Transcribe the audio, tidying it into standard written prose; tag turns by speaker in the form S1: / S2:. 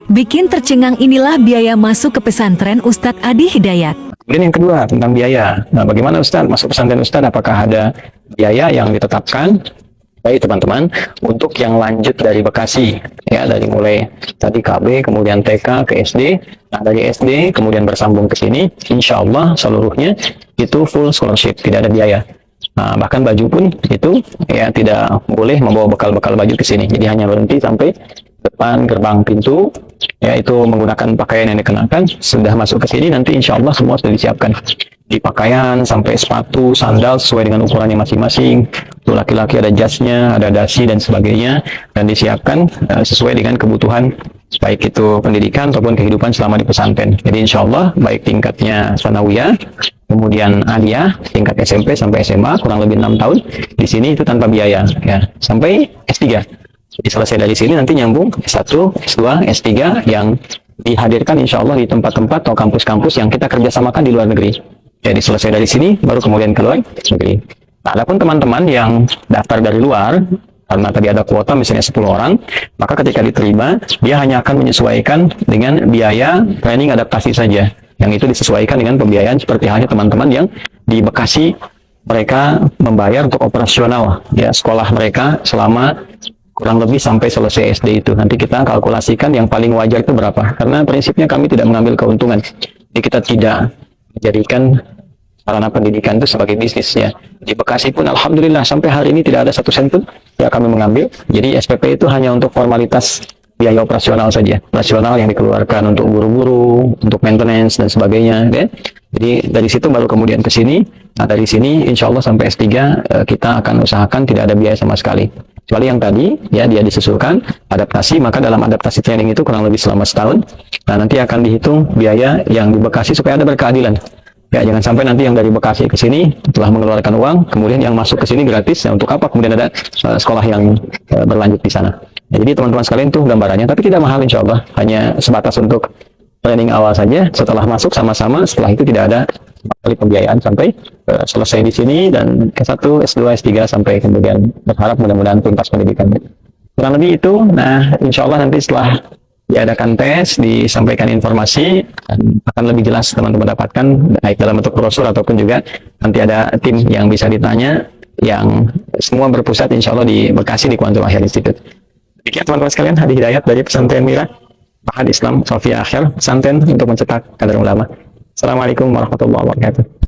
S1: Bikin tercengang inilah biaya masuk ke pesantren Ustadz Adi Hidayat.
S2: Kemudian yang kedua tentang biaya. Nah, bagaimana Ustadz masuk pesantren Ustadz? Apakah ada biaya yang ditetapkan? Baik teman-teman, untuk yang lanjut dari Bekasi, ya dari mulai tadi KB, kemudian TK ke SD, nah dari SD kemudian bersambung ke sini, insya Allah seluruhnya itu full scholarship, tidak ada biaya. Nah, bahkan baju pun itu ya tidak boleh membawa bekal-bekal baju ke sini, jadi hanya berhenti sampai depan gerbang pintu, yaitu menggunakan pakaian yang dikenakan. Sudah masuk ke sini nanti insya Allah semua sudah disiapkan di pakaian sampai sepatu, sandal sesuai dengan ukurannya masing-masing. Untuk laki-laki ada jasnya, ada dasi dan sebagainya, dan disiapkan sesuai dengan kebutuhan baik itu pendidikan ataupun kehidupan selama di pesantren. Jadi insya Allah baik tingkatnya sanawiyah, kemudian aliyah, tingkat SMP sampai SMA kurang lebih 6 tahun di sini itu tanpa biaya ya, sampai S3. Jadi selesai dari sini nanti nyambung S1, S2, S3 yang dihadirkan insya Allah di tempat-tempat atau kampus-kampus yang kita kerjasamakan di luar negeri. Jadi selesai dari sini baru kemudian ke luar negeri. Nah, adapun teman-teman yang daftar dari luar, karena tadi ada kuota misalnya 10 orang, maka ketika diterima, dia hanya akan menyesuaikan dengan biaya training adaptasi saja. Yang itu disesuaikan dengan pembiayaan seperti halnya teman-teman yang di Bekasi, mereka membayar untuk operasional ya sekolah mereka selama kurang lebih sampai selesai SD itu. Nanti kita kalkulasikan yang paling wajar itu berapa. Karena prinsipnya kami tidak mengambil keuntungan. Jadi kita tidak menjadikan sarana pendidikan itu sebagai bisnis ya. Di Bekasi pun alhamdulillah sampai hari ini tidak ada 1 sen pun yang kami mengambil. Jadi SPP itu hanya untuk formalitas biaya operasional saja. Operasional yang dikeluarkan untuk guru-guru, untuk maintenance dan sebagainya ya. Jadi dari situ baru kemudian ke sini. Nah, dari sini insya Allah sampai S3 kita akan usahakan tidak ada biaya sama sekali. Kecuali yang tadi ya dia disusulkan adaptasi, maka dalam adaptasi training itu kurang lebih selama setahun. Nah, nanti akan dihitung biaya yang di Bekasi supaya ada berkeadilan. Ya, jangan sampai nanti yang dari Bekasi ke sini telah mengeluarkan uang, kemudian yang masuk ke sini gratis. Ya, untuk apa? Kemudian ada sekolah yang berlanjut di sana. Ya, jadi teman-teman sekalian itu gambarannya, tapi tidak mahal insya Allah. Hanya sebatas untuk training awal saja. Setelah masuk sama-sama, setelah itu tidak ada kali pembiayaan sampai selesai di sini dan S1, S2, S3 sampai kemudian berharap mudah-mudahan tuntas pendidikan. Kurang lebih itu. Nah, insya Allah nanti setelah diadakan tes, disampaikan informasi, dan akan lebih jelas teman-teman dapatkan baik dalam bentuk brosur ataupun juga nanti ada tim yang bisa ditanya yang semua berpusat insya Allah di Bekasi di Quantum Akhir Institute. Demikian teman-teman sekalian, Adi Hidayat dari Pesantren Mira, Ma'had Islam Sofia Akhir, pesantren untuk mencetak kader ulama. Assalamualaikum warahmatullahi wabarakatuh.